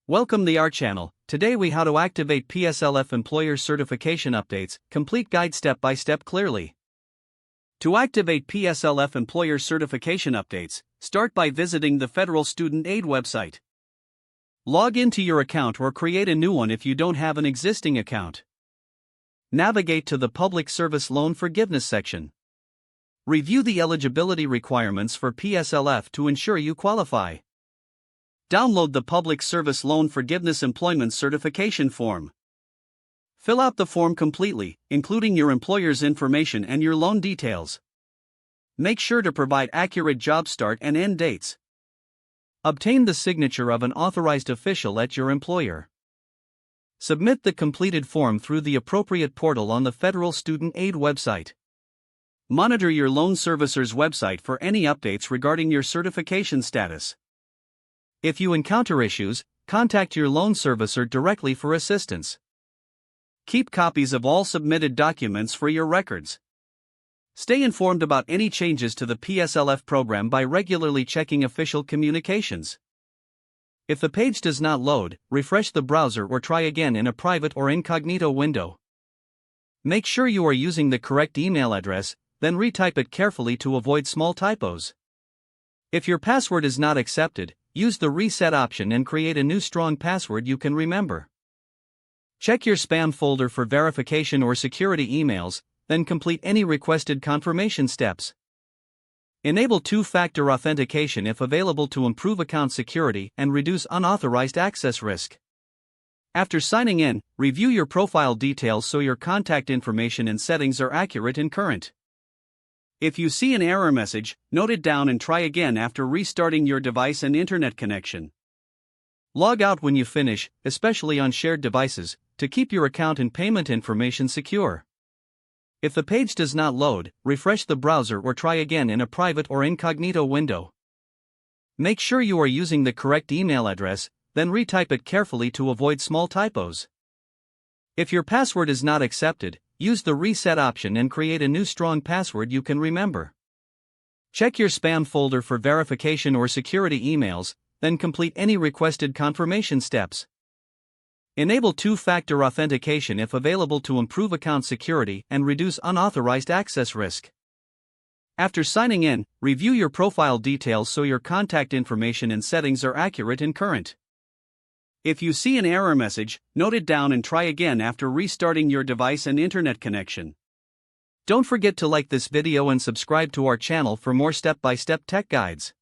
Welcome to our channel. Today we how to activate PSLF employer certification updates, complete guide step by step clearly. To activate PSLF employer certification updates, start by visiting the Federal Student Aid website. Log into your account or create a new one if you don't have an existing account. Navigate to the Public Service Loan Forgiveness section. Review the eligibility requirements for PSLF to ensure you qualify. Download the Public Service Loan Forgiveness Employment Certification Form. Fill out the form completely, including your employer's information and your loan details. Make sure to provide accurate job start and end dates. Obtain the signature of an authorized official at your employer. Submit the completed form through the appropriate portal on the Federal Student Aid website. Monitor your loan servicer's website for any updates regarding your certification status. If you encounter issues, contact your loan servicer directly for assistance. Keep copies of all submitted documents for your records. Stay informed about any changes to the PSLF program by regularly checking official communications. If the page does not load, refresh the browser or try again in a private or incognito window. Make sure you are using the correct email address, then retype it carefully to avoid small typos. If your password is not accepted, use the reset option and create a new strong password you can remember. Check your spam folder for verification or security emails, then complete any requested confirmation steps. Enable two-factor authentication if available to improve account security and reduce unauthorized access risk. After signing in, review your profile details so your contact information and settings are accurate and current. If you see an error message, note it down and try again after restarting your device and internet connection. Log out when you finish, especially on shared devices, to keep your account and payment information secure. If the page does not load, refresh the browser or try again in a private or incognito window. Make sure you are using the correct email address, then retype it carefully to avoid small typos. If your password is not accepted, use the reset option and create a new strong password you can remember. Check your spam folder for verification or security emails, then complete any requested confirmation steps. Enable two-factor authentication if available to improve account security and reduce unauthorized access risk. After signing in, review your profile details so your contact information and settings are accurate and current. If you see an error message, note it down and try again after restarting your device and internet connection. Don't forget to like this video and subscribe to our channel for more step-by-step tech guides.